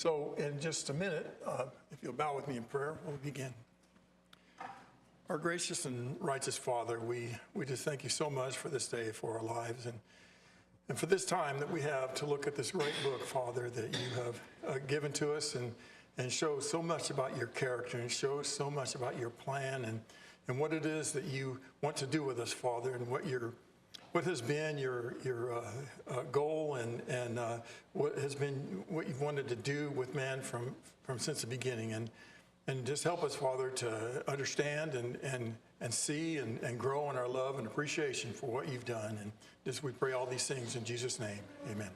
So in just a minute, if you'll bow with me in prayer, we'll begin. Our gracious and righteous Father, we just thank you so much for this day, for our lives, and for this time that we have to look at this great book, Father, that you have given to us and shows so much about your character and shows so much about your plan and what it is that you want to do with us, Father, and what has been your goal and what has been what you've wanted to do with man from since the beginning, and just help us, Father, to understand and see and grow in our love and appreciation for what you've done. And just we pray all these things in Jesus' name, amen.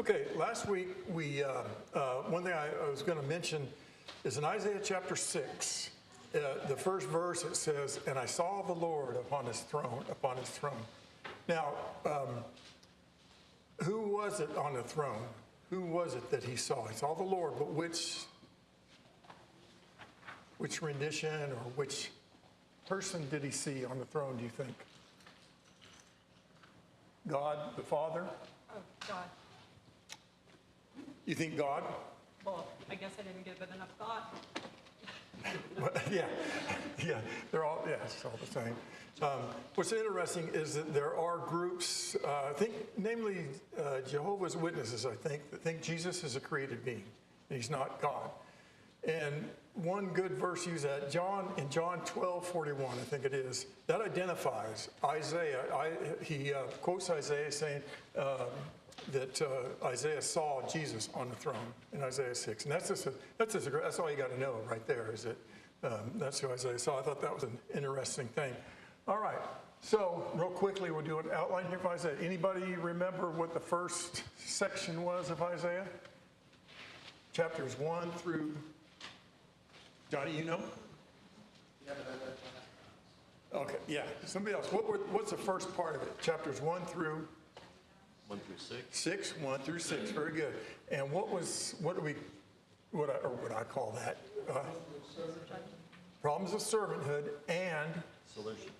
Okay, last week one thing I was going to mention is in Isaiah chapter 6. The first verse, it says, "And I saw the Lord upon his throne." Now, who was it on the throne? Who was it that he saw? He saw the Lord, but which rendition or which person did he see on the throne, do you think? God, the Father? Oh, God. You think God? Well, I guess I didn't give it enough thought. Yeah, they're all, it's all the same. What's interesting is that there are groups, I think, namely Jehovah's Witnesses, I think, that think Jesus is a created being, and he's not God. And one good verse used that, in John 12:41, I think it is, that identifies Isaiah. He quotes Isaiah saying that Isaiah saw Jesus on the throne in Isaiah 6. And that's all you got to know right there, is that that's who Isaiah saw. I thought that was an interesting thing. All right, so real quickly, we'll do an outline here of Isaiah. Anybody remember what the first section was of Isaiah? Chapters 1 through... Johnny, you know? Okay, yeah. Somebody else. What's the first part of it? Chapters 1 through 6. 1 through 6. Very good. And what I call that? Problems of servanthood and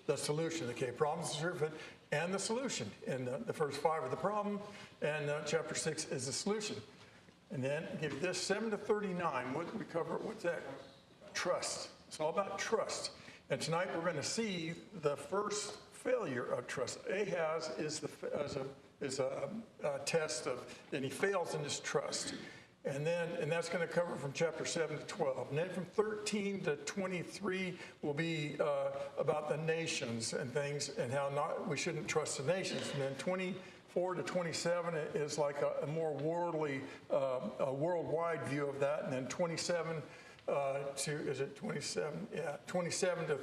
the solution. Okay, problems of servanthood and the solution. And the first 5 are the problem, and chapter 6 is the solution. And then give this 7 to 39. What did we cover? What's that? Trust. It's all about trust. And tonight we're going to see the first failure of trust. Ahaz is a test of, and he fails in his trust. And that's going to cover from chapter 7 to 12. And then from 13 to 23 will be about the nations and things and how we shouldn't trust the nations. And then 24 to 27 is like a more worldly, a worldwide view of that. And then 27 is it 27? Yeah, 27 to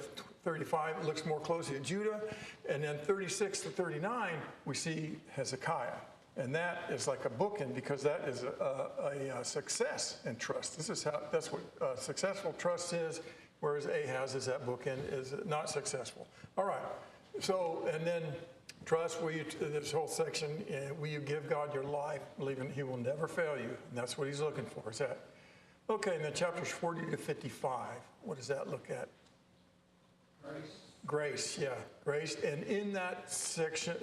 35, it looks more closely at Judah. And then 36 to 39, we see Hezekiah. And that is like a bookend because that is a success in trust. That's what successful trust is, whereas Ahaz is that bookend is not successful. All right, so, and then trust, this whole section, will you give God your life, believing he will never fail you? And that's what he's looking for, is that. Okay, and then chapters 40 to 55, what does that look at? Grace, yeah, grace. And in that section,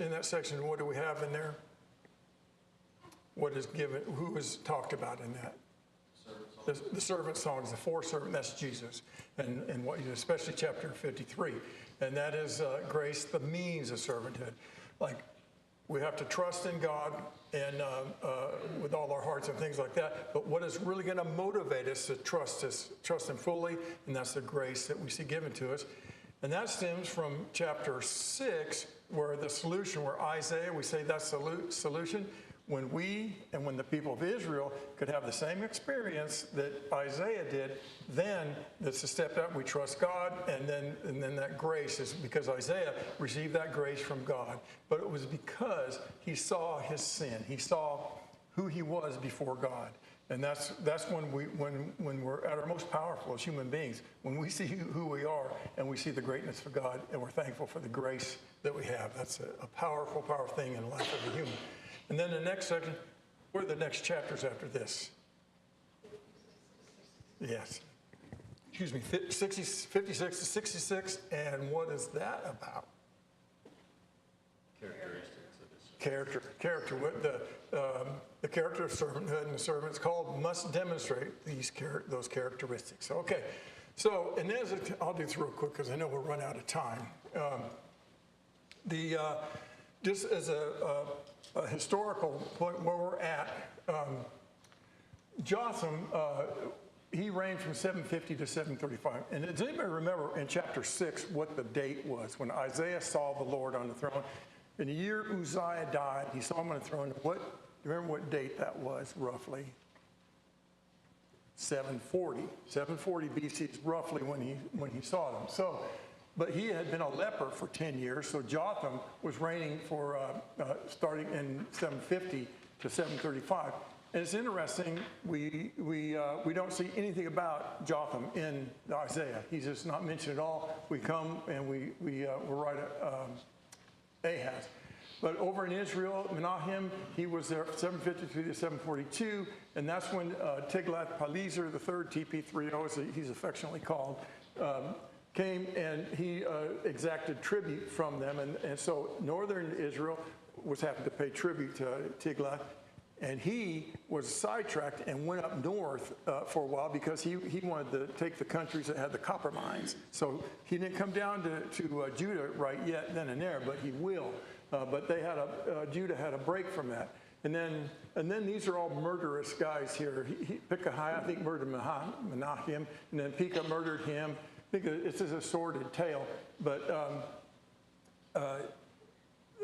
what do we have in there? What is given, who is talked about in that? The servant songs, the 4 servant, that's Jesus. And what, especially chapter 53. And that is grace, the means of servanthood. Like, we have to trust in God and with all our hearts and things like that. But what is really going to motivate us to trust him fully, and that's the grace that we see given to us. And that stems from chapter 6, where the solution, where Isaiah, we say that's the solution. When when the people of Israel could have the same experience that Isaiah did, then that's a step up. We trust God, and then that grace is because Isaiah received that grace from God. But it was because he saw his sin. He saw who he was before God. And that's when we're at our most powerful as human beings, when we see who we are and we see the greatness of God and we're thankful for the grace that we have. That's a powerful, powerful thing in the life of a human. And then the next section, what are the next chapters after this? Yes. Excuse me, 56 to 66. And what is that about? Characteristics of his character. What the character of servanthood and the servant's called must demonstrate those characteristics. Okay, so and I'll do this real quick because I know we'll run out of time. Just as a historical point where we're at, Jotham, he reigned from 750 to 735. And does anybody remember in chapter 6 what the date was when Isaiah saw the Lord on the throne? In the year Uzziah died, he saw him on the throne. Remember what date that was, roughly? 740. 740 BC is roughly when he saw them. So, but he had been a leper for 10 years, so Jotham was reigning for starting in 750 to 735. And it's interesting, we don't see anything about Jotham in Isaiah. He's just not mentioned at all. We come and we're right at Ahaz. But over in Israel, Menahem, he was there 753 to 742, and that's when Tiglath-Pileser III, TP30, as he's affectionately called, came and he exacted tribute from them. And so northern Israel was having to pay tribute to Tiglath. And he was sidetracked and went up north for a while because he wanted to take the countries that had the copper mines. So he didn't come down to Judah right yet, then and there, but he will. But they had Judah had a break from that. And then these are all murderous guys here. Pekahiah, I think, murdered Menahem, and then Pekah murdered him. I think it's just a sordid tale, but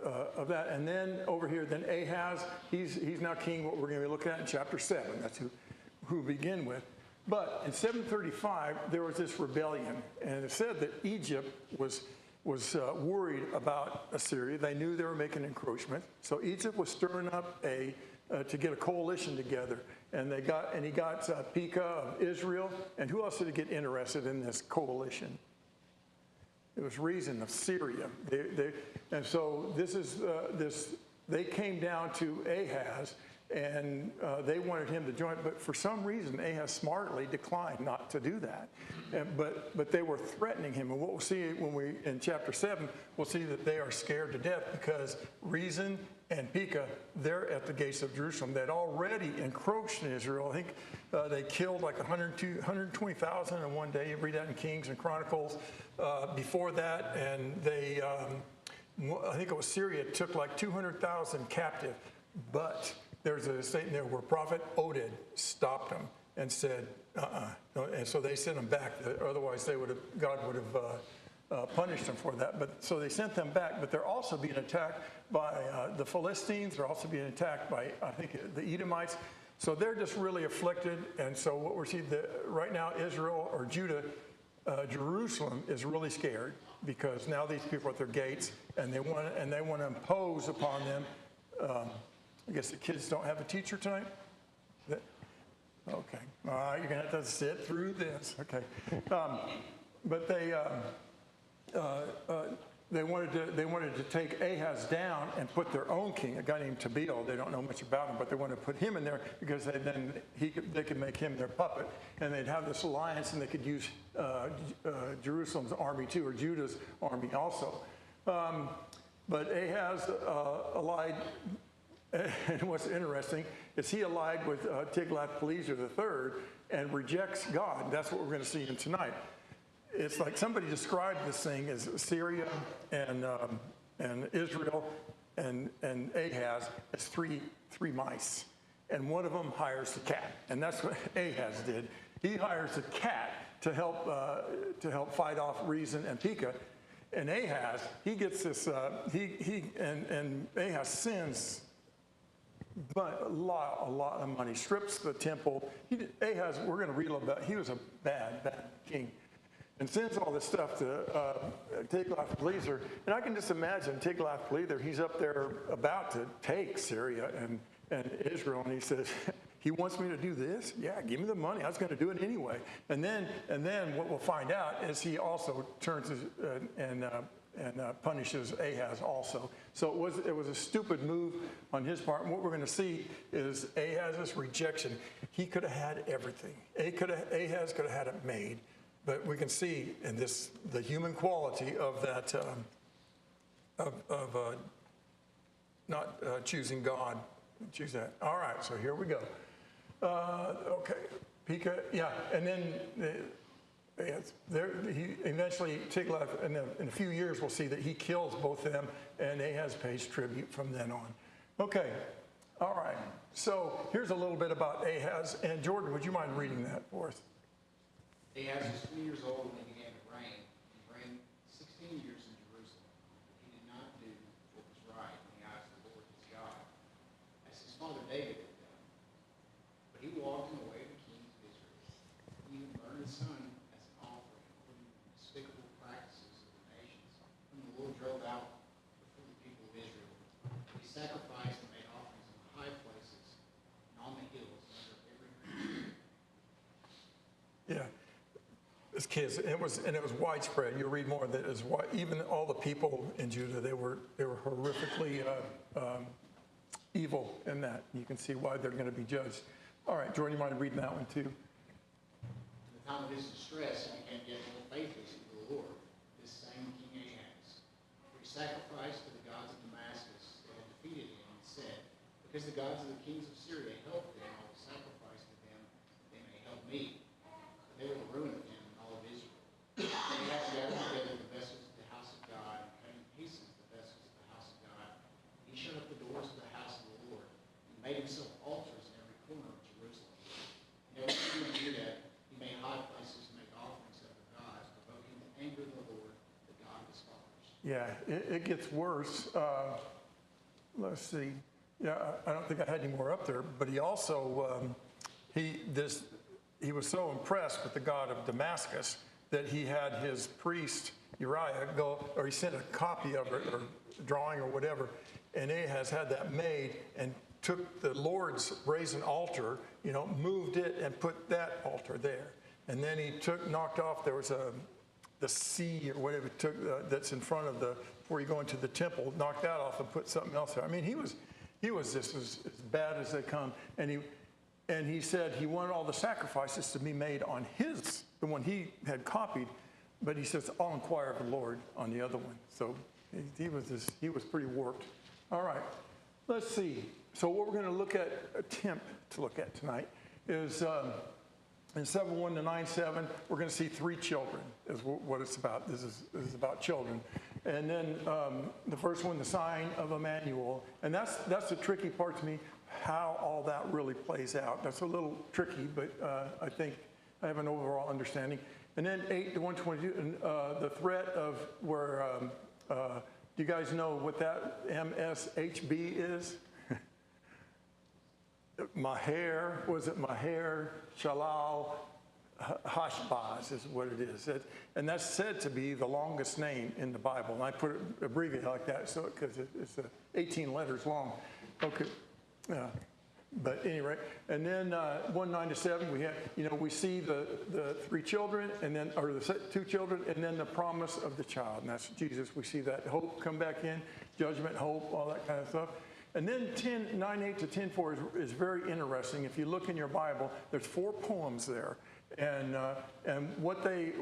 of that. And then over here, then Ahaz, he's now king, what we're going to be looking at in chapter 7. That's who we begin with. But in 735, there was this rebellion, and it said that Egypt was worried about Assyria. They knew they were making encroachment, so Egypt was stirring up to get a coalition together, and he got Pekah of Israel, and who else did he get interested in this coalition? It was Rezin of Syria. And so they came down to Ahaz, and they wanted him to join, but for some reason Ahaz smartly declined not to do that. But they were threatening him, and what we'll see in chapter 7, we'll see that they are scared to death because Rezin and Pekah, they're at the gates of Jerusalem. They'd already encroached in Israel. I think they killed like 120,000 in one day. You read that in Kings and Chronicles. Before that, and I think it was Syria, took like 200,000 captive, but there's a statement there where Prophet Oded stopped them and said, and so they sent them back. Otherwise, God would have punished them for that. But so they sent them back. But they're also being attacked by the Philistines. They're also being attacked by, I think, the Edomites. So they're just really afflicted. And so what we're seeing right now, Israel or Judah, Jerusalem is really scared because now these people are at their gates and they want to impose upon them. I guess the kids don't have a teacher tonight? Okay. All right, you're going to have to sit through this. Okay. But they wanted to take Ahaz down and put their own king, a guy named Tabeel. They don't know much about him, but they wanted to put him in there because they could make him their puppet, and they'd have this alliance, and they could use Jerusalem's army too, or Judah's army also. But Ahaz allied. And what's interesting is he allied with Tiglath-Pileser III and rejects God. That's what we're going to see in tonight. It's like somebody described this thing as Syria and Israel and Ahaz as three mice, and one of them hires the cat, and that's what Ahaz did. He hires the cat to help fight off Rezin and Pekah. And Ahaz, he gets this. And Ahaz sins. But a lot of money, strips the temple. Ahaz, we're going to read a little bit. He was a bad king, and sends all this stuff to Tiglath-Pileser. And I can just imagine Tiglath-Pileser. He's up there about to take Syria and Israel, and he says, "He wants me to do this? Yeah, give me the money. I was going to do it anyway." And then what we'll find out is he also turns and punishes Ahaz also. So it was a stupid move on his part. And what we're going to see is Ahaz's rejection. He could have had everything. Ahaz could have had it made. But we can see in this the human quality of that choosing God. Choose that. All right, so here we go. Okay, Pekah, yeah, and then he eventually, Tiglath, in a few years, we'll see that he kills both of them, and Ahaz pays tribute from then on. Okay, all right. So here's a little bit about Ahaz. And Jordan, would you mind reading that for us? Ahaz was 20 years old when he began to reign. He reigned 16 years in Jerusalem. He did not do what was right in the eyes of the Lord his God, as his father David had done. But he walked in the way of the kings of Israel. He even burned his son as an offering, according to the despicable practices of the nations, whom the Lord drove out before the people of Israel. He sacrificed and made offerings in the high places and on the hills under every tree. Yeah. This kids, it was widespread. You'll read more of that. Even all the people in Judah, they were horrifically evil in that. You can see why they're going to be judged. All right, Jordan, you mind reading that one too? In the time of his distress, he became yet more faithless to the Lord, this same King Ahaz. For he sacrificed to the gods of Damascus that had defeated him, and said, because the gods of the kings of Syria helped them, I will sacrifice to them, that they may help me. But they were the ruin of him and all of Israel. Ahaz gathered together the vessels of the house of God, and cut in pieces the vessels of the house of God. He shut up the doors of the house of the Lord, and made himself altars in every corner of Jerusalem. In every city of Judah, he made high places to make offerings of the gods, provoking the anger of the Lord, the God of his fathers. Yeah, it gets worse. Let's see. Yeah, I don't think I had any more up there, but he also he was so impressed with the God of Damascus that he had his priest Uriah go, or he sent a copy of it or drawing or whatever, and Ahaz had that made and took the Lord's brazen altar, moved it and put that altar there, and then he knocked off. There was the sea or whatever that's in front of before you go into the temple, knocked that off and put something else there. I mean, he was just as bad as they come, and he said he wanted all the sacrifices to be made on the one he had copied, but he says, I'll inquire of the Lord on the other one. So he was pretty warped. All right, let's see. So what we're going to attempt to look at tonight is in 7:1 to 9:7, we're going to see 3 children is what it's about. This is about children. And then the first one, the sign of Emmanuel. And that's the tricky part to me, how all that really plays out. That's a little tricky, but I think I have an overall understanding. And then 8 to 122, the threat of where, do you guys know what that MSHB is? Maher Shalal Hashbaz is what it is. And that's said to be the longest name in the Bible. And I put it abbreviated like that because it's 18 letters long. Okay. But anyway, and then 1:9 to 7, we see the 3 children, or the 2 children, and then the promise of the child, and that's Jesus. We see that hope come back in, judgment, hope, all that kind of stuff. And then 9:8 to 10:4 is very interesting. If you look in your Bible, there's 4 poems there, and what they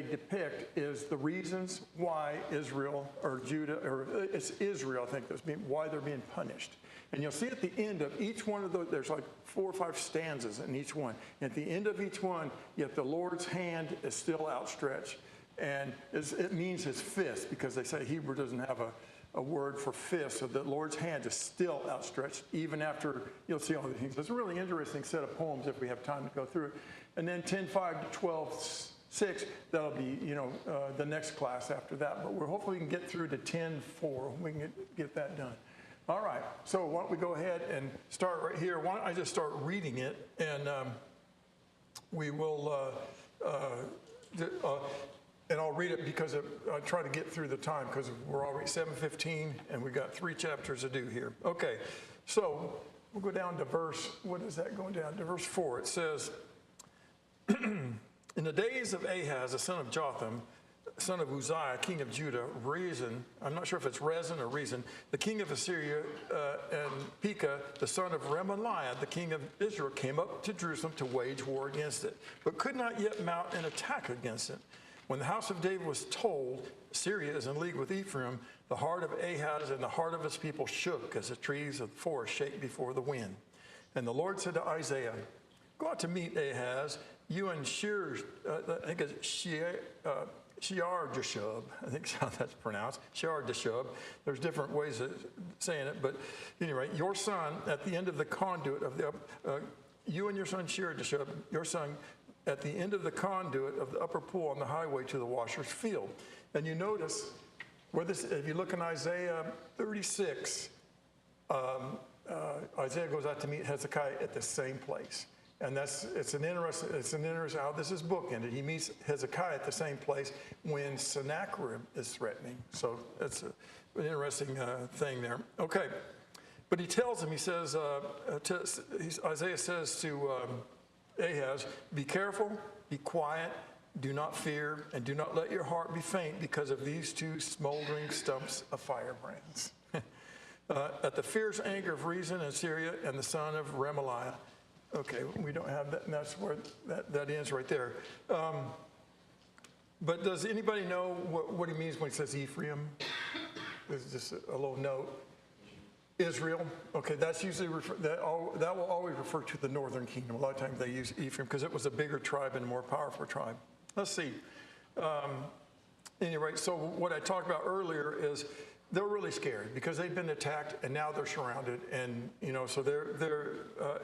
depict is the reasons why Israel or Judah, or it's Israel, I think, why they're being punished. And you'll see at the end of each one of those, there's like 4 or 5 stanzas in each one. At the end of each one, yet the Lord's hand is still outstretched. And it means his fist, because they say Hebrew doesn't have a word for fist, so the Lord's hand is still outstretched even after, you'll see all the things. It's a really interesting set of poems if we have time to go through it. And then 10:5 to 12:6, that'll be, the next class after that. But hopefully we can get through to 10:4. We can get that done. All right, so why don't we go ahead and start right here. Why don't I just start reading it, and we will, and I'll read it because I try to get through the time because we're already 7:15 and we got 3 chapters to do here. Okay, so we'll go down to what is that going down to? Verse 4. It says, in the days of Ahaz, the son of Jotham, son of Uzziah, king of Judah, Rezin, I'm not sure if it's Rezin or Rezin, the king of Assyria, and Pekah, the son of Remaliah, the king of Israel, came up to Jerusalem to wage war against it, but could not yet mount an attack against it. When the house of David was told Syria is in league with Ephraim, the heart of Ahaz and the heart of his people shook as the trees of the forest shake before the wind. And the Lord said to Isaiah, go out to meet Ahaz, you and I think it's Shear-Jashub, I think how that's pronounced, Shear-Jashub. There's different ways of saying it, but anyway, your son at the end of the conduit of the, you and your son Shear-Jashub, your son at the end of the conduit of the upper pool on the highway to the washer's field. And you notice where this, if you look in Isaiah 36, Isaiah goes out to meet Hezekiah at the same place. And it's an interesting how this is bookended. He meets Hezekiah at the same place when Sennacherib is threatening. So it's an interesting thing there. Okay, but he tells him, he says, Isaiah says to Ahaz, be careful, be quiet, do not fear, and do not let your heart be faint because of these two smoldering stumps of firebrands. At the fierce anger of Rezin and Syria and the son of Remaliah. Okay, we don't have that, and that's where that ends right there. But does anybody know what he means when he says Ephraim? This is just a little note. Israel. Okay, that's usually that will always refer to the northern kingdom. A lot of times they use Ephraim because it was a bigger tribe and a more powerful tribe. Let's see. Anyway, so what I talked about earlier is they're really scared because they've been attacked and now they're surrounded, and so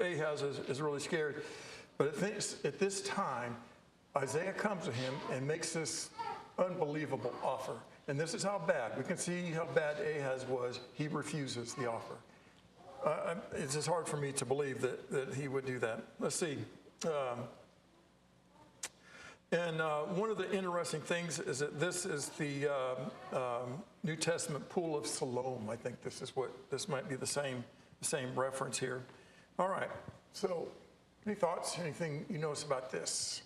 Ahaz is really scared. But at this time, Isaiah comes to him and makes this unbelievable offer. And this is how bad. We can see how bad Ahaz was. He refuses the offer. It's just hard for me to believe that he would do that. Let's see. One of the interesting things is that this is the New Testament pool of Siloam. I think this might be the same reference here. All right. So, any thoughts? Anything you notice about this?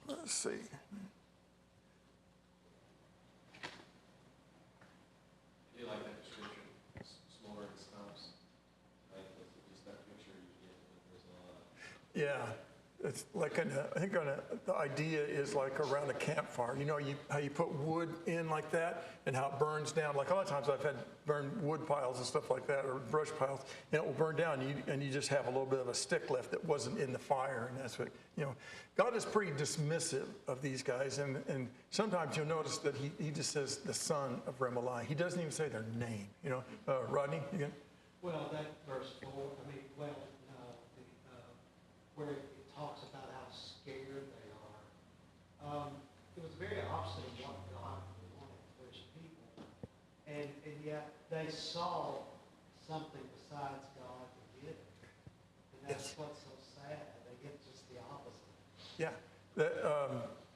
Let's see. Do you like that description? Smoldering stumps. Like just that picture you get. There's a lot. Yeah. It's like the idea is like around a campfire. How you put wood in like that and how it burns down. Like a lot of times I've had burned wood piles and stuff like that, or brush piles, and it will burn down and you just have a little bit of a stick left that wasn't in the fire. And that's what, God is pretty dismissive of these guys. And sometimes you'll notice that he just says the son of Remaliah. He doesn't even say their name. Rodney, again? Well, that verse 4, where it talks about how scared they are. It was very opposite of what God wanted for his people. And yet they saw something besides God to give. And that's what's so sad. They get just the opposite. Yeah.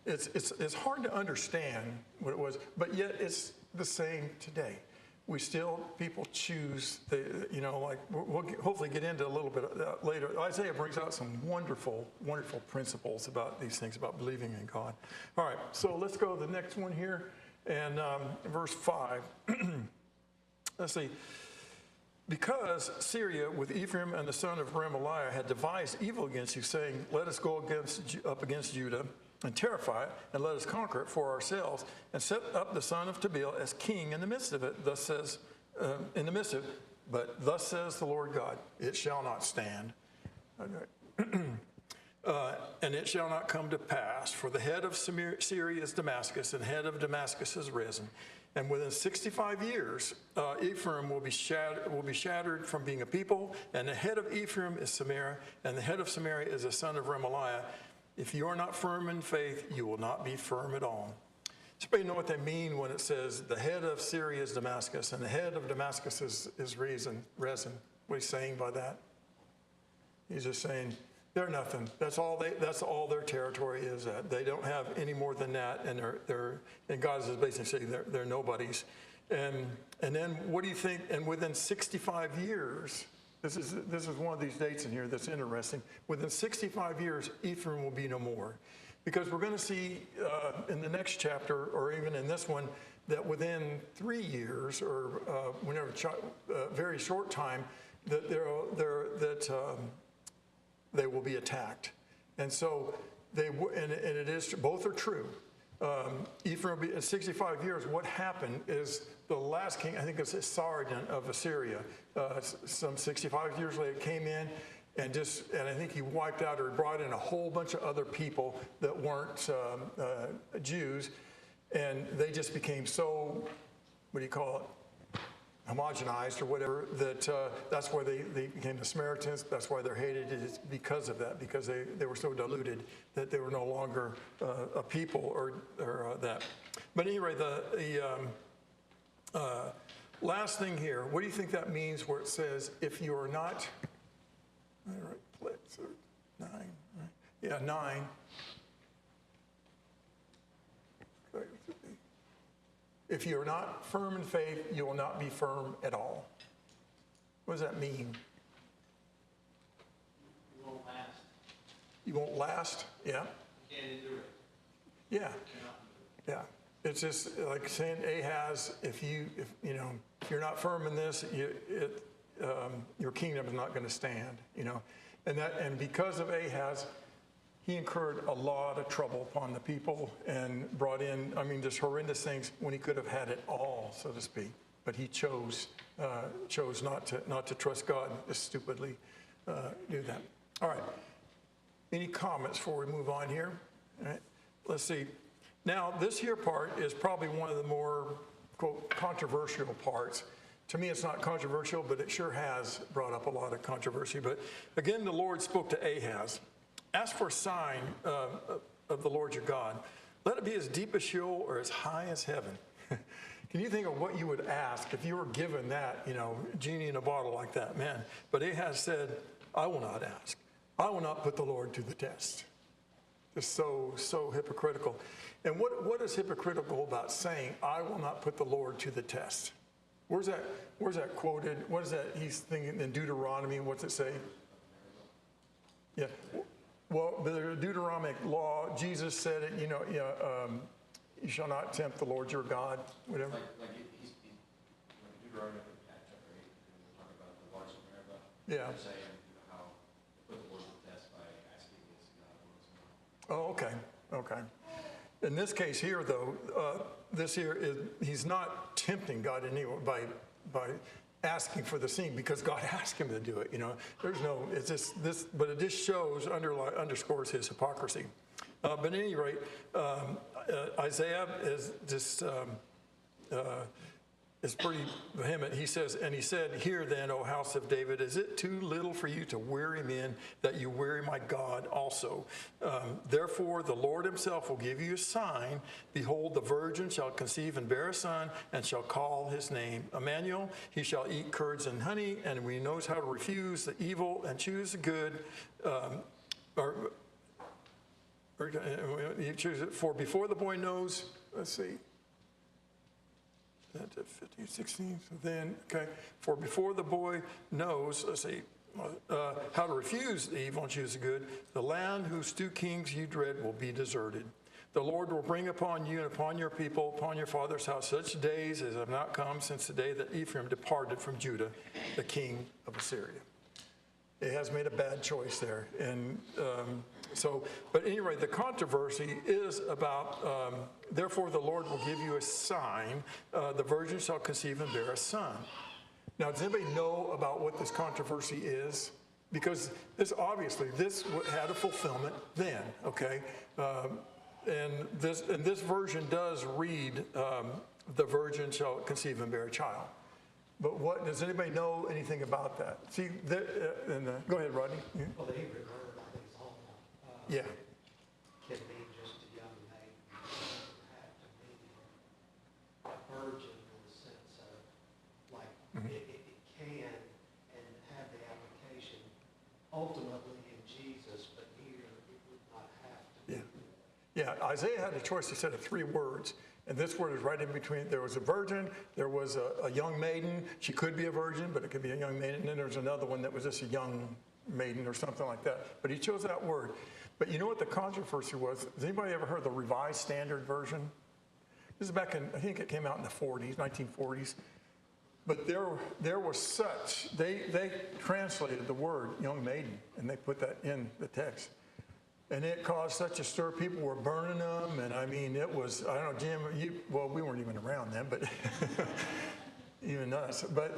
It's hard to understand what it was, but yet it's the same today. People choose, we'll hopefully get into a little bit of that later. Isaiah brings out some wonderful, wonderful principles about these things, about believing in God. All right, so let's go to the next one here, and verse 5. Let's see. Because Syria with Ephraim and the son of Remaliah had devised evil against you, saying, let us go up against Judah and terrify it, and let us conquer it for ourselves, and set up the son of Tabeel as king in the midst of it. Thus says, but thus says the Lord God, it shall not stand, and it shall not come to pass. For the head of Syria is Damascus, and the head of Damascus is Rezin. And within 65 years, Ephraim will be shattered from being a people, and the head of Ephraim is Samaria, and the head of Samaria is the son of Remaliah. If you are not firm in faith, you will not be firm at all. Does anybody know what they mean when it says the head of Syria is Damascus and the head of Damascus is Rezin? What he's saying by that? He's just saying they're nothing. That's all their territory is at. They don't have any more than that, and and God is basically saying they're nobodies. And then what do you think? And within 65 years. This is one of these dates in here that's interesting. Within 65 years, Ephraim will be no more. Because we're going to see in the next chapter, or even in this one, that within 3 years, or very short time, that they will be attacked. And so and it is, both are true. Ephraim will be in 65 years. What happened is the last king, I think it's Sargon of Assyria, some 65 years later came in and I think he wiped out or brought in a whole bunch of other people that weren't Jews, and they just became so, what do you call it, homogenized or whatever, that that's why they became the Samaritans. That's why they're hated. It's because of that, because they were so diluted that they were no longer a people or that. But anyway, the last thing here, what do you think that means where it says, if you are not, all right, 9, right? Yeah, 9. If you are not firm in faith, you will not be firm at all. What does that mean? You won't last. You won't last? Yeah. You can't endure it. Yeah. Yeah. It's just like saying Ahaz, if you're not firm in this, your kingdom is not going to stand, and because of Ahaz, he incurred a lot of trouble upon the people and brought in, just horrendous things when he could have had it all, so to speak. But he chose not to trust God, just stupidly do that. All right. Any comments before we move on here? All right. Let's see. Now, this here part is probably one of the more, quote, controversial parts. To me, it's not controversial, but it sure has brought up a lot of controversy. But again, the Lord spoke to Ahaz. Ask for a sign of the Lord your God. Let it be as deep as Sheol or as high as heaven. Can you think of what you would ask if you were given that, genie in a bottle like that, man? But Ahaz said, I will not ask. I will not put the Lord to the test. Just so hypocritical. And what is hypocritical about saying, I will not put the Lord to the test? Where's that quoted? What is that he's thinking in Deuteronomy? What's it say? Yeah. Well, the Deuteronomic law, Jesus said it, you shall not tempt the Lord your God, whatever. He's Deuteronomy chapter 8, we're talking about the waters of Meribah. Yeah. They're saying how to put the Lord to the test by asking against God once in a while. Oh, okay. In this case here, though, he's not tempting God in any way by asking for the seed, because God asked him to do it. It's just this, but it just underscores his hypocrisy. But at any rate, Isaiah is just is pretty vehement. He said, hear then, O house of David, is it too little for you to weary men that you weary my God also? Therefore, the Lord himself will give you a sign. Behold, the virgin shall conceive and bear a son, and shall call his name Emmanuel. He shall eat curds and honey, and he knows how to refuse the evil and choose the good. You choose it. For before the boy knows, let's see. 15, 16, so then, okay. For before the boy knows, let's see, how to refuse the evil and choose the good, the land whose 2 kings you dread will be deserted. The Lord will bring upon you and upon your people, upon your father's house, such days as have not come since the day that Ephraim departed from Judah, the king of Assyria. It has made a bad choice there. And but anyway, the controversy is about, therefore the Lord will give you a sign. The virgin shall conceive and bear a son. Now, does anybody know about what this controversy is? Because this had a fulfillment then, okay? And this version does read, the virgin shall conceive and bear a child. But does anybody know anything about that? See, go ahead, Rodney. Yeah. Well, the Hebrew word, I think, is alma. Yeah. Can mean just a young maiden. It doesn't have to mean a virgin in the sense of, like, it can and have the application ultimately in Jesus, but here it would not have to. Yeah, Isaiah had a choice, he said, of 3 words. And this word is right in between. There was a virgin, there was a young maiden. She could be a virgin, but it could be a young maiden. And then there's another one that was just a young maiden or something like that. But he chose that word. But you know what the controversy was? Has anybody ever heard the Revised Standard Version? This is back in, I think it came out in the 40s, 1940s. But there was such, they translated the word young maiden, and they put that in the text. And it caused such a stir. People were burning them. And I mean, it was, I don't know, Jim, well, we weren't even around then, but even us. But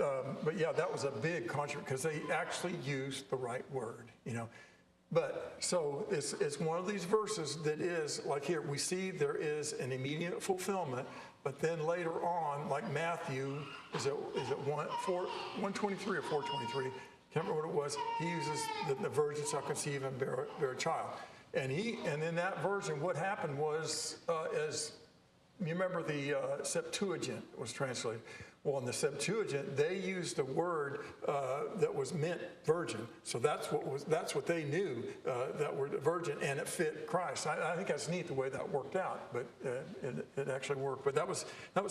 yeah, that was a big controversy because they actually used the right word, you know. But so it's one of these verses that is like here, we see there is an immediate fulfillment, but then later on, like Matthew, is it 123 or 423? Can't remember what it was. He uses the virgin shall conceive and bear a child. And in that version, what happened was, as you remember the Septuagint was translated. Well, in the Septuagint, they used a word that was meant virgin. So that's what they knew, that word virgin, and it fit Christ. I think that's neat the way that worked out, but it actually worked. But that was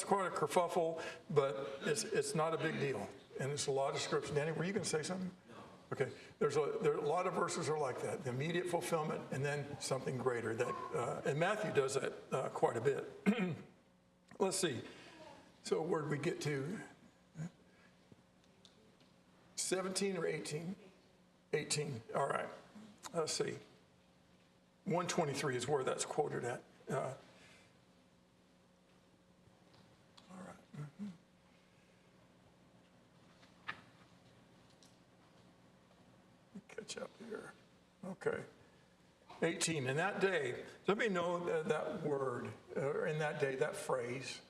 quite a kerfuffle, but it's not a big deal, and it's a lot of scripture. Danny, were you going to say something? No. Okay. There are a lot of verses are like that: the immediate fulfillment, and then something greater. That and Matthew does that quite a bit. Let's see. So where did we get to? 17 or 18? 18. All right. Let's see. 123 is where that's quoted at. All right. Mm-hmm. Catch up here. Okay. 18. In that day, let me know that word, or in that day, that phrase.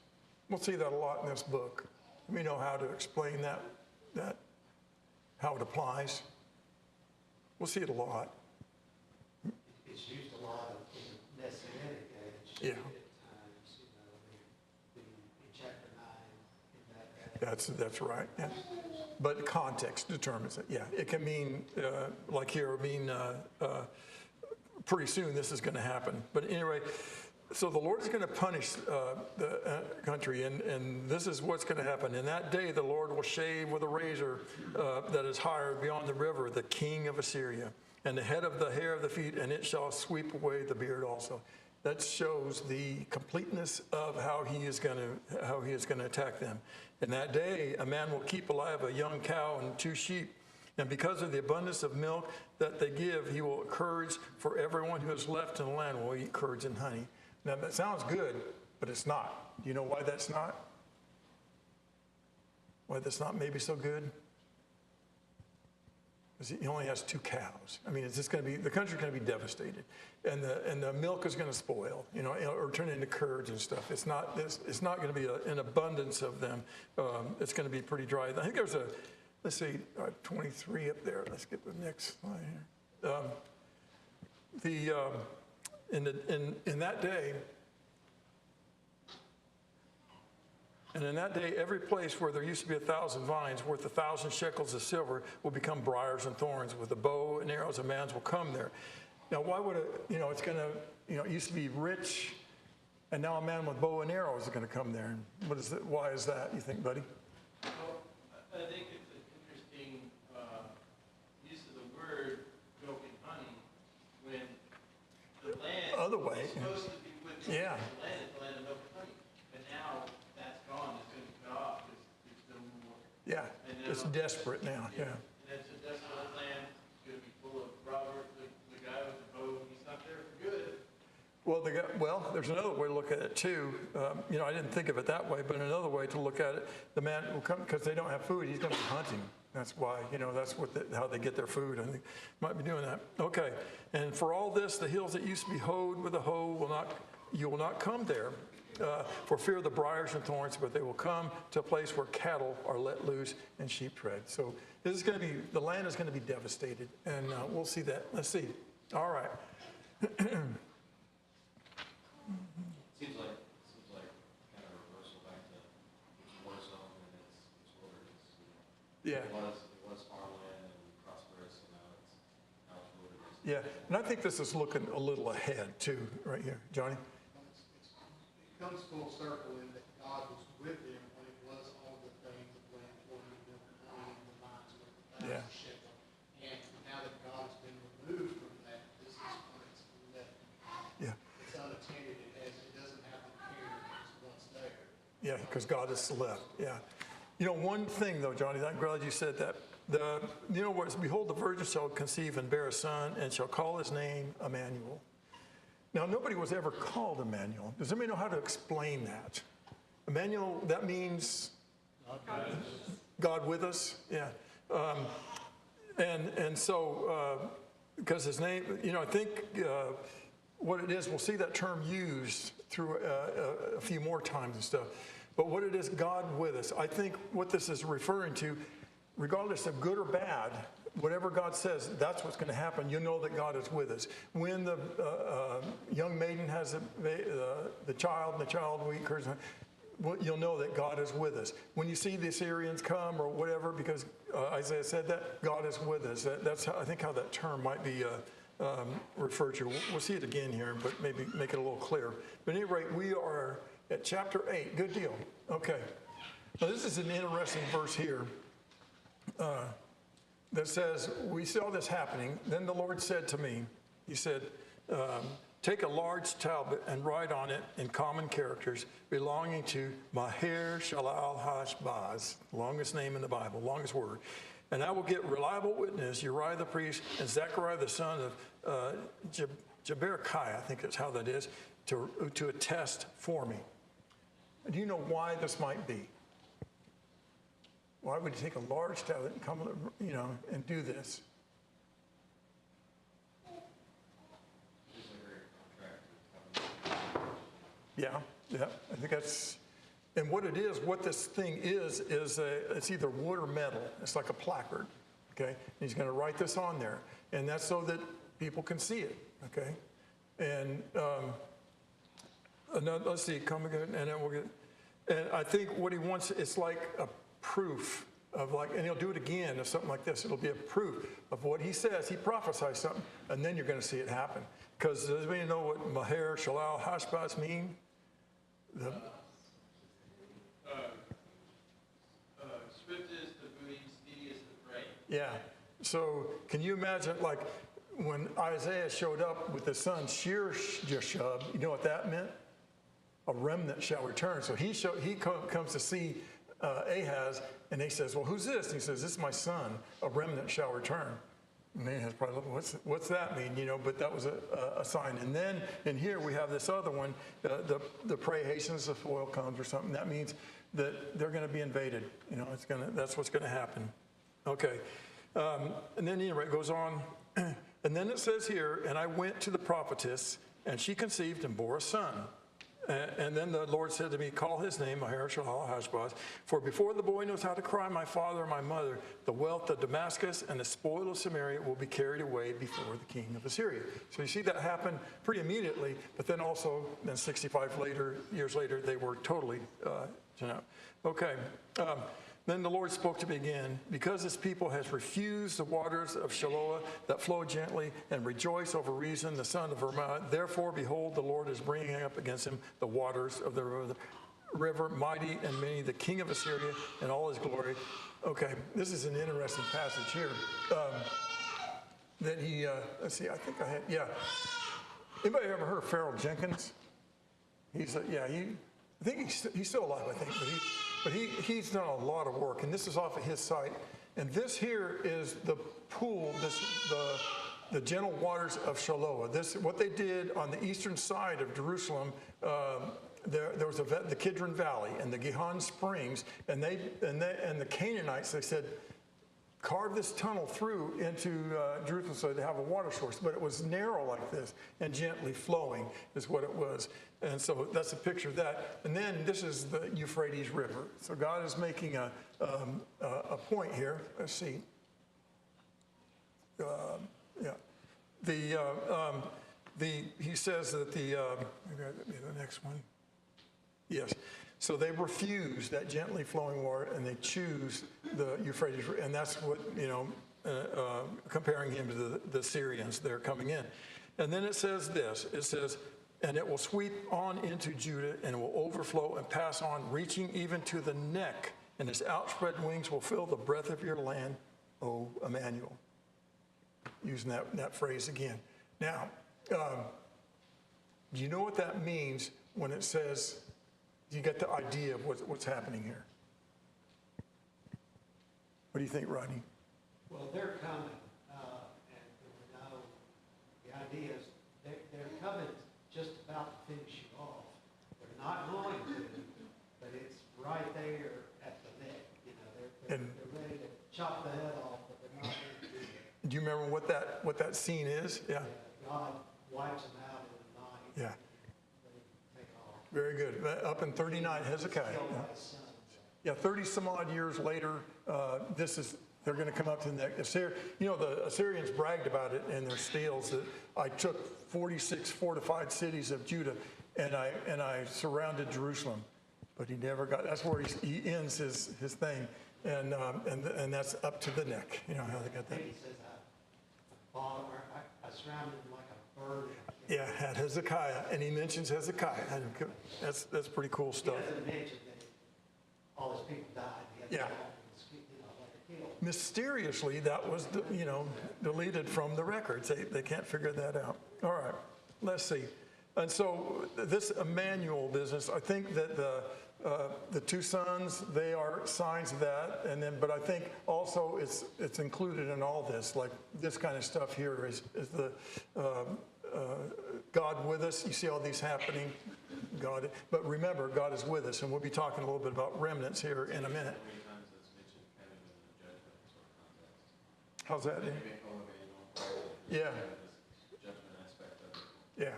We'll see that a lot in this book. Let me know how to explain that how it applies. We'll see it a lot. It's used a lot in the Messianic age. Yeah. At times, in chapter 9, in that That's right. Yeah. But context determines it. Yeah, it can mean like here, pretty soon this is going to happen. But anyway. So the Lord is going to punish the country, and this is what's going to happen. In that day, the Lord will shave with a razor that is hired beyond the river, the king of Assyria, and the head of the hair of the feet, and it shall sweep away the beard also. That shows the completeness of how he is going to attack them. In that day, a man will keep alive a young cow and 2 sheep. And because of the abundance of milk that they give, he will curds for everyone who is left in the land will eat curds and honey. Now, that sounds good, but it's not. Do you know why that's not? Why that's not maybe so good? Because he only has 2 cows. I mean, it's just going to be, the country's going to be devastated. And the milk is going to spoil, you know, or turn into curds and stuff. It's not going to be an abundance of them. It's going to be pretty dry. I think there's let's see, 23 up there. Let's get the next slide here. In that day, and in that day, every place where there used to be 1,000 vines worth 1,000 shekels of silver will become briars and thorns. With a bow and arrows, a man will come there. Now, why would it's going to, it used to be rich, and now a man with bow and arrows is going to come there. And why is that, you think, buddy? Well, I think it's an interesting use of the word milk and honey when the land Other way. is supposed to be with the Yeah. land is the land of milk and honey. But now that's gone, it's going to be cut off because there's no more. Yeah, it's desperate now, yeah. And it's a desolate land, it's going to be full of Robert, the guy with the bow, he's not there for good. Well, there's another way to look at it too. I didn't think of it that way, but another way to look at it, the man will come because they don't have food. He's going to be hunting. That's why, that's how they get their food. I think might be doing that. Okay, and for all this, the hills that used to be hoed with a hoe you will not come there, for fear of the briars and thorns, but they will come to a place where cattle are let loose and sheep tread. So this is going to be, the land is going to be devastated, and we'll see that. Let's see. All right. Seems like kind of a reversal back to it's war zone and it's wilderness. Yeah. It was farmland and prosperous, and now it's wilderness. Yeah, and I think this is looking a little ahead too, right here. Johnny? It comes full circle in that God was with them when it was all the things of land flowing with milk and honey and the vines with the Yeah. shekel. And now that God has been removed from that, this is when it's left. Yeah. It's unattended. It doesn't have the care that's once there. Yeah, because God is left. Yeah. One thing though, Johnny, I'm glad you said that. behold, the virgin shall conceive and bear a son, and shall call his name Emmanuel. Now, nobody was ever called Emmanuel. Does anybody know how to explain that? Emmanuel, that means God with us. Yeah. And so, because his name, I think what it is, we'll see that term used through a few more times and stuff. But what it is, God with us. I think what this is referring to, regardless of good or bad, whatever God says, that's what's going to happen. You know that God is with us. When the young maiden has the child, and the child weakens, you'll know that God is with us. When you see the Assyrians come or whatever, because Isaiah said that, God is with us. That's how, I think how that term might be referred to. We'll see it again here, but maybe make it a little clearer. But at any rate, we are at chapter 8. Good deal. Okay. Now, this is an interesting verse here that says, we saw this happening. Then the Lord said to me, he said, take a large tablet and write on it in common characters belonging to Maher Shalal Hashbaz, longest name in the Bible, longest word. And I will get reliable witness, Uriah the priest and Zechariah the son of Jeberechiah, I think that's how that is, to attest for me. Do you know why this might be? Why would you take a large tablet and come, and do this? Yeah, I think that's, and what it is, what this thing is it's either wood or metal. It's like a placard, okay? And he's going to write this on there, and that's so that people can see it, okay? And let's see, come again, and then we'll get, and I think what he wants, it's like a proof of and he'll do it again or something like this. It'll be a proof of what he says. He prophesies something, and then you're going to see it happen. Because does anybody know what Maher Shalal Hashbaz mean? Swift is to believe, speedy is to pray. Yeah. So can you imagine, when Isaiah showed up with the son Shear-Jashub, you know what that meant? A remnant shall return. So he comes to see Ahaz, and he says, well, who's this? And he says, this is my son, a remnant shall return. And Ahaz probably looked, what's that mean? But that was a sign. And then in here we have this other one, the prey hastens, the foil comes or something. That means that they're going to be invaded. That's what's going to happen. Okay. And then anyway, it goes on. And then it says here, and I went to the prophetess, and she conceived and bore a son. And then the Lord said to me, call his name Maher Shalal Hashbaz, for before the boy knows how to cry, my father and my mother, the wealth of Damascus and the spoil of Samaria will be carried away before the king of Assyria. So you see that happen pretty immediately, but then also, 65 years later, they were totally, Okay. Then the Lord spoke to me again, because this people has refused the waters of Shiloah that flow gently, and rejoice over Rezin, the son of Hermah. Therefore, behold, the Lord is bringing up against him the waters of the river, mighty and many, the king of Assyria and all his glory. Okay, this is an interesting passage here. That he, let's see, I think I had, yeah. Anybody ever heard of Pharaoh Jenkins? I think he's still alive, I think, but he's done a lot of work, and this is off of his site. And this here is the pool, the gentle waters of Shiloah. This, what they did on the eastern side of Jerusalem, there was the Kidron Valley and the Gihon Springs, and the Canaanites, they said, carve this tunnel through into Jerusalem so they have a water source. But it was narrow like this and gently flowing is what it was. And so that's a picture of that. And then this is the Euphrates River. So God is making a point here. Let's see. He says that maybe the next one. Yes. So they refuse that gently flowing water, and they choose the Euphrates, and that's what, comparing him to the Syrians, they're coming in. And then it says this, it says, and it will sweep on into Judah, and it will overflow and pass on, reaching even to the neck, and its outspread wings will fill the breadth of your land, O Emmanuel. Using that phrase again. Now, do you know what that means when it says, you get the idea of what's happening here? What do you think, Rodney? Well, they're coming, and we know the idea is they're coming just about to finish you off. They're not going to, but it's right there at the neck. You know, they're ready to chop the head off, but they're not ready to do it. Do you remember what that scene is? Yeah. God wipes them out in the night. Yeah. They take off. Very good. Up in 39, Hezekiah. Killed Yeah. by his sons. Yeah, 30 some odd years later, they're going to come up to the neck. The Assyrians bragged about it in their tales that I took 46 fortified cities of Judah and I surrounded Jerusalem. But he never got, that's where he ends his thing. And that's up to the neck. You know how they got that? He says, I surrounded him like a bird. Yeah, had Hezekiah, and he mentions Hezekiah. That's pretty cool He stuff. doesn't mention that all his people died. He had Yeah. killed. Mysteriously, that was deleted from the records. They can't figure that out. All right, let's see. And so this Emmanuel business, I think that the two sons, they are signs of that. And then, but I think also it's included in all this, like this kind of stuff here is the God with us. You see all these happening. God, but remember, God is with us, and we'll be talking a little bit about remnants here in a minute. How many times that's mentioned kind of in the judgment sort of context? How's that? Maybe a Colonial, Yeah. kind of this judgment aspect of it. Yeah.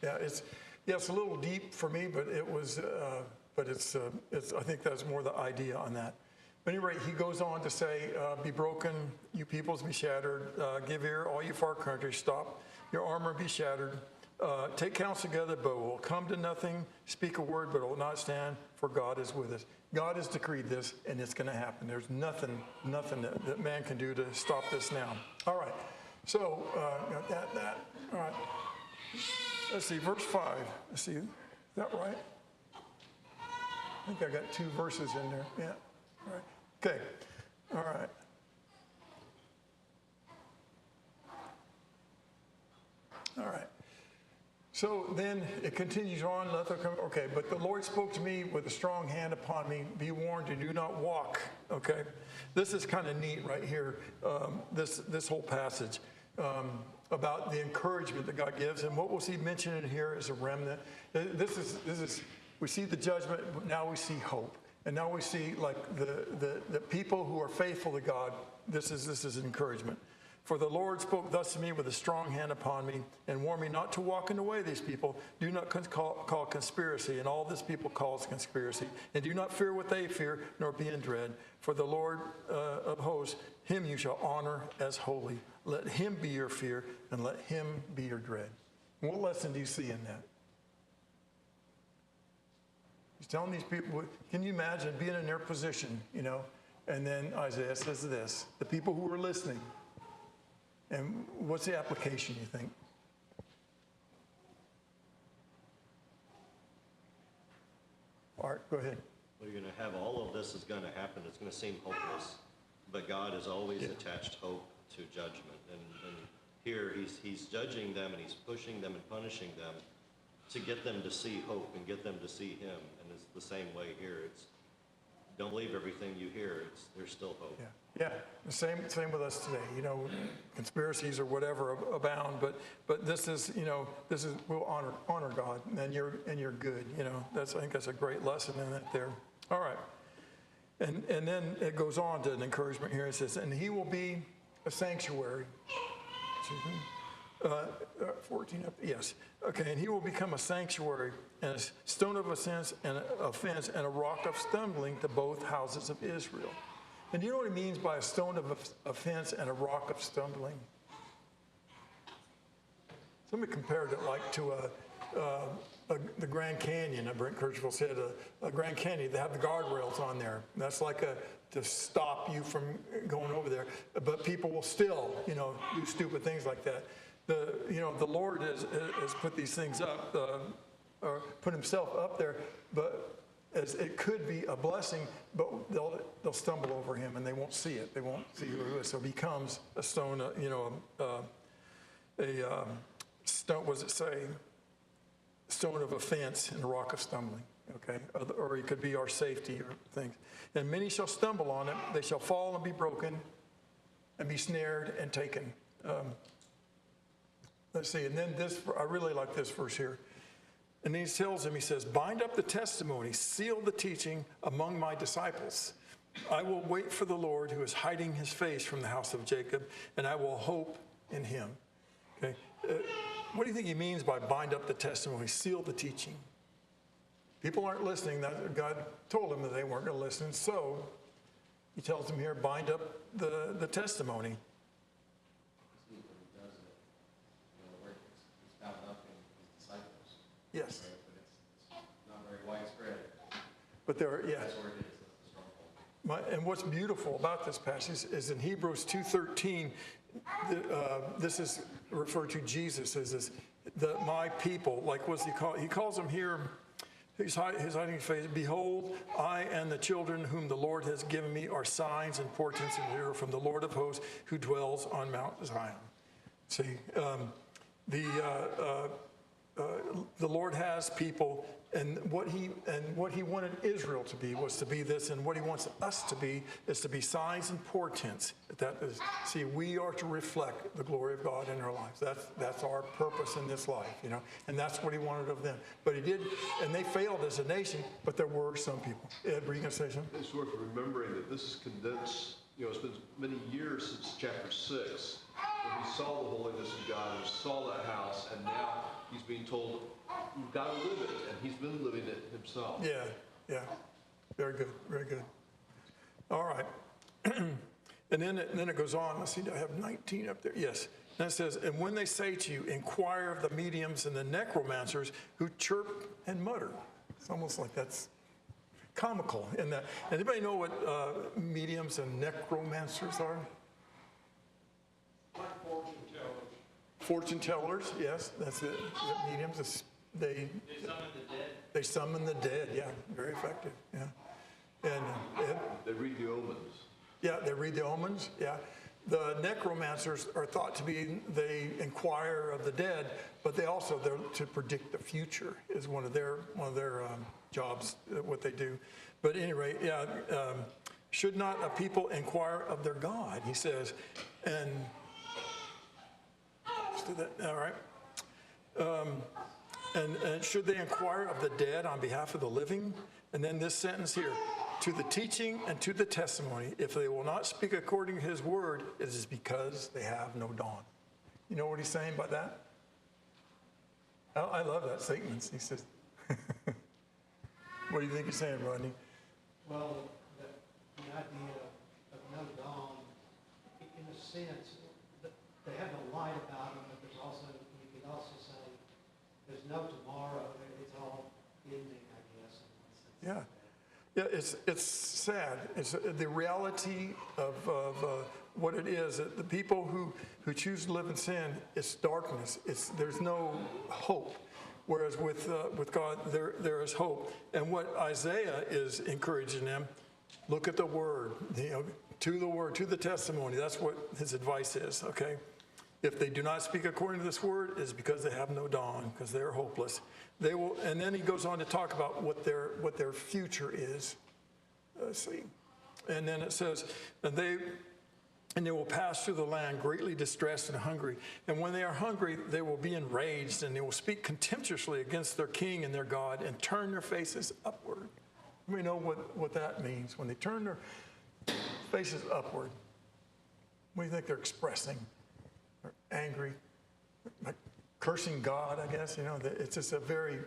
Yeah, it's a little deep for me, but it's I think that's more the idea on that. But anyway, he goes on to say, be broken, you peoples, be shattered. Give ear, all you far countries, stop. Your armor be shattered. Take counsel together, but it will come to nothing. Speak a word, but it will not stand, for God is with us. God has decreed this, and it's going to happen. There's nothing that man can do to stop this now. All right, so got that. All right. Let's see, verse 5. Let's see, is that right? I think I got 2 verses in there. Yeah. All right. Okay. All right. All right. So then it continues on. Okay, but the Lord spoke to me with a strong hand upon me. Be warned and do not walk. Okay, this is kind of neat right here. This whole passage about the encouragement that God gives, and what we'll see mentioned in here is a remnant. This is we see the judgment, but now we see hope, and now we see like the people who are faithful to God. This is encouragement. For the Lord spoke thus to me with a strong hand upon me and warned me not to walk in the way of these people. Do not call conspiracy, and all this people calls conspiracy. And do not fear what they fear, nor be in dread. For the Lord of hosts, him you shall honor as holy. Let him be your fear, and let him be your dread. What lesson do you see in that? He's telling these people, can you imagine being in their position, And then Isaiah says this, the people who were listening. And what's the application, you think? Art, go ahead. Well, you're going to have all of this is going to happen. It's going to seem hopeless, but God has always attached hope to judgment. And here he's judging them, and he's pushing them and punishing them to get them to see hope and get them to see him. And it's the same way here. It's don't believe everything you hear. There's still hope. Yeah. The same with us today. Conspiracies or whatever abound, but this is we'll honor God, and you're good. I think that's a great lesson in it there. All right, and then it goes on to an encouragement here. It says, and he will be a sanctuary. 14 up, yes. Okay, and he will become a sanctuary and a stone of offense and a rock of stumbling to both houses of Israel. And do you know what he means by a stone of offense and a rock of stumbling? Somebody compared it like to the Grand Canyon. Brent Kirchville said a Grand Canyon. They have the guardrails on there. That's like to stop you from going over there. But people will still, do stupid things like that. The Lord has put these things up, or put himself up there, but as it could be a blessing, but they'll stumble over him and they won't see it. They won't see who it is. So it becomes a stone, stone, what does it say? Stone of offense and a rock of stumbling. okay? Or he could be our safety or things. And many shall stumble on it. They shall fall and be broken and be snared and taken. Let's see, and then this, I really like this verse here. And he tells him, he says, bind up the testimony, seal the teaching among my disciples. I will wait for the Lord who is hiding his face from the house of Jacob, and I will hope in him. Okay. What do you think he means by bind up the testimony, seal the teaching? People aren't listening. God told them that they weren't going to listen. So he tells them here, bind up the testimony. See, when he does it, where it's bound up in his disciples. Yes. Right? But it's not very widespread. But there, yeah. That's where it is. That's the stronghold. And what's beautiful about this passage is in Hebrews 2:13, this is referred to Jesus as my people. Like what's he call? He calls them here. His hiding face. Behold, I and the children whom the Lord has given me are signs and portents and here from the Lord of hosts who dwells on Mount Zion. See, the Lord has people, and what he wanted Israel to be was to be this, and what he wants us to be is to be signs and portents. That is, see, we are to reflect the glory of God in our lives. That's our purpose in this life, and that's what he wanted of them. But he did, and they failed as a nation, but there were some people. Ed, were you going to say something? It's worth remembering that this is condensed, it's been many years since chapter 6, when he saw the holiness of God and saw that house, and now he's being told, you've got to live it, and he's been living it himself. Yeah. Very good, very good. All right. And then it goes on. Let's see, do I have 19 up there? Yes. And it says, and when they say to you, inquire of the mediums and the necromancers who chirp and mutter. It's almost like that's comical in that. Anybody know what mediums and necromancers are? Like fortune tellers. Fortune tellers, yes, that's it. The mediums, they summon the dead. They summon the dead, yeah, very effective, yeah. And They read the omens. yeah, they read the omens, yeah. The necromancers are thought to be, they inquire of the dead, but they're to predict the future is one of their jobs, what they do. But at any rate, yeah, should not a people inquire of their God, he says, and let's do that, all right. And should they inquire of the dead on behalf of the living? And then this sentence here, to the teaching and to the testimony, if they will not speak according to his word, it is because they have no dawn. You know what he's saying by that? I love that statement. He says, what do you think he's saying, Rodney? Well, the idea of no dawn, in a sense, they have a light about them, but there's also, you could also say, there's no tomorrow. It's all ending, I guess. In one sense. Yeah, it's sad. It's the reality of what it is. The people who choose to live in sin, it's darkness. There's no hope. Whereas with God, there is hope. And what Isaiah is encouraging them, look at the word, to the word, to the testimony. That's what his advice is, okay? If they do not speak according to this word, it is because they have no dawn, because they're hopeless. They will, and then he goes on to talk about what their future is. Let's see. And then it says, and they will pass through the land greatly distressed and hungry. And when they are hungry, they will be enraged, and they will speak contemptuously against their king and their God and turn their faces upward. We know what that means. When they turn their faces upward, what do you think they're expressing? They're angry, like cursing God, I guess. It's just a very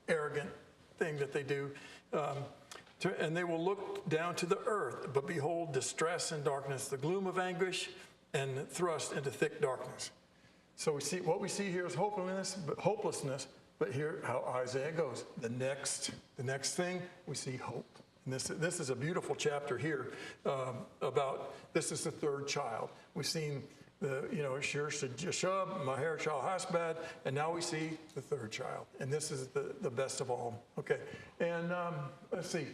arrogant thing that they do. And they will look down to the earth, but behold, distress and darkness, the gloom of anguish, and thrust into thick darkness. So what we see here is hopelessness, but here how Isaiah goes. The next thing, we see hope. And this is a beautiful chapter here about, this is the third child. We've seen Shub, Maher-Shalal-Hash-Baz, and now we see the third child. And this is the best of all. Okay, and let's see.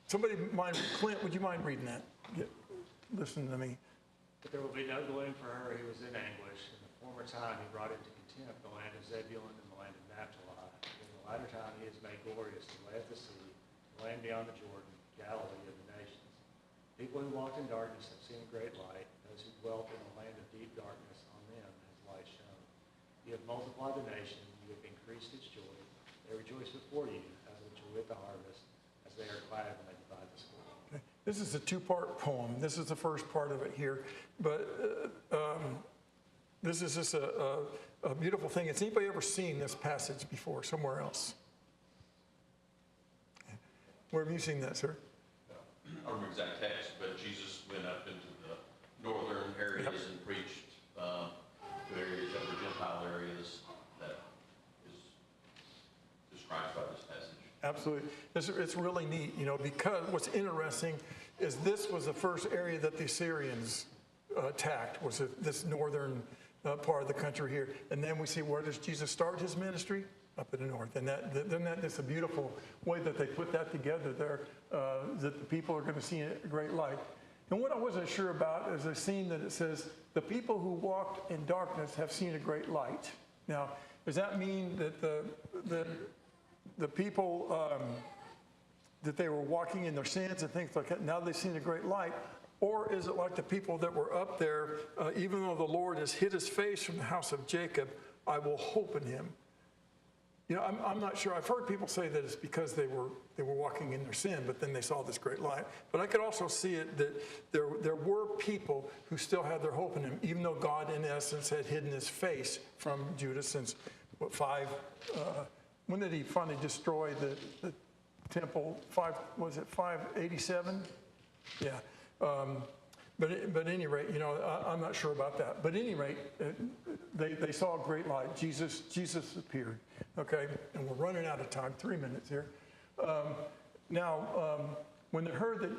Somebody mind, Clint, would you mind reading that? Listen to me. But there will be no gloom for her who was in anguish. In the former time he brought into contempt the land of Zebulun and the land of Naphtali. In the latter time he has made glorious the way of the sea, the land beyond the Jordan, Galilee of the nations. People who walked in darkness have seen a great light. Those who dwelt in the land of deep darkness, on them has light shone. You have multiplied the nation. You have increased its joy. They rejoice before you as with joy at the harvest, as they are glad when they divide the spoil. Okay. This is a two-part poem. This is the first part of it here. But this is just a beautiful thing. Has anybody ever seen this passage before somewhere else? Where have you seen that, sir? I don't remember the exact text, but Jesus went up into the northern areas and preached to areas that were Gentile areas that is described by this passage. Absolutely. It's really neat, because what's interesting is this was the first area that the Assyrians attacked, was this northern part of the country here. And then we see, where does Jesus start his ministry? Up in the north. And that's a beautiful way that they put that together there, that the people are going to see a great light. And what I wasn't sure about is I've seen that it says, the people who walked in darkness have seen a great light. Now, does that mean that the people, that they were walking in their sins and things like that, now they've seen a great light? Or is it like the people that were up there, even though the Lord has hid his face from the house of Jacob, I will hope in him? I'm not sure. I've heard people say that it's because they were walking in their sin, but then they saw this great light. But I could also see it that there were people who still had their hope in him, even though God, in essence, had hidden his face from Judah since, when did he finally destroy the temple? 587? Yeah. But at any rate, I'm not sure about that. But at any rate, they saw a great light. Jesus appeared. Okay, and we're running out of time. 3 minutes here. When they heard that,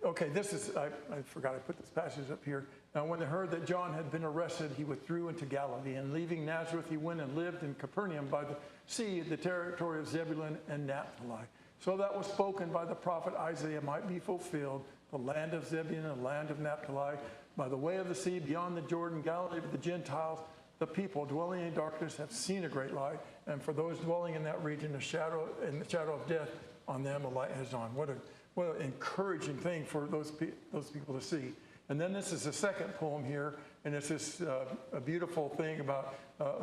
okay, I forgot I put this passage up here. Now, when they heard that John had been arrested, he withdrew into Galilee, and leaving Nazareth, he went and lived in Capernaum by the sea, the territory of Zebulun and Naphtali. So that was spoken by the prophet Isaiah might be fulfilled. The land of Zebulun and the land of Naphtali, by the way of the sea, beyond the Jordan, Galilee of the Gentiles, the people dwelling in darkness have seen a great light, and for those dwelling in that region, the shadow of death, on them a light has dawned. What an encouraging thing for those people to see. And then this is the second poem here, and it's this a beautiful thing about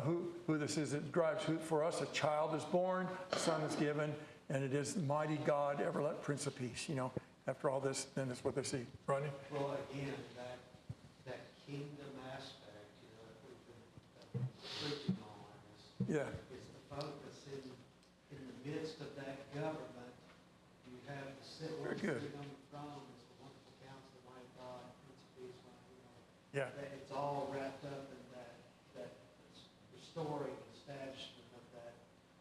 who this is. It describes who, for us, a child is born, a son is given, and it is mighty God, ever let Prince of Peace. After all this, then that's what they see. Rodney? Well, again, that kingdom aspect, that we've been preaching on is the focus in the midst of that government. You have the civil seat on the throne is the wonderful counsel, mighty God, Prince of Peace. It's all wrapped up in that restoring, establishment of that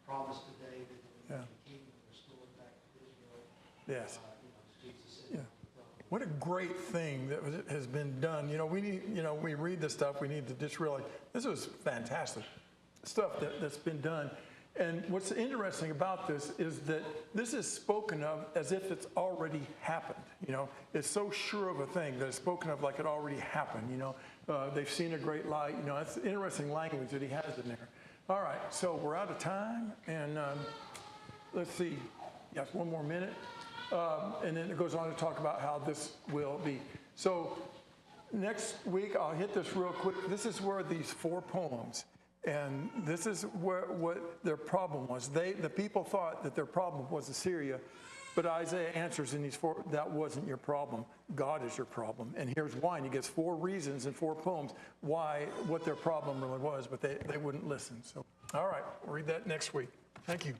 promise to David and the kingdom restored back to Israel. Yes. What a great thing that has been done. We need, we read this stuff, we need to just realize this was fantastic stuff that's been done. And what's interesting about this is that this is spoken of as if it's already happened. It's so sure of a thing that it's spoken of like it already happened. They've seen a great light. That's interesting language that he has in there. All right, so we're out of time, and let's see. Yes, one more minute. And then it goes on to talk about how this will be. So next week, I'll hit this real quick. This is where these 4 poems, and this is what their problem was. The people thought that their problem was Assyria, but Isaiah answers in these 4, that wasn't your problem. God is your problem. And here's why. And he gives 4 reasons in 4 poems what their problem really was, but they wouldn't listen. So, all right, we'll read that next week. Thank you.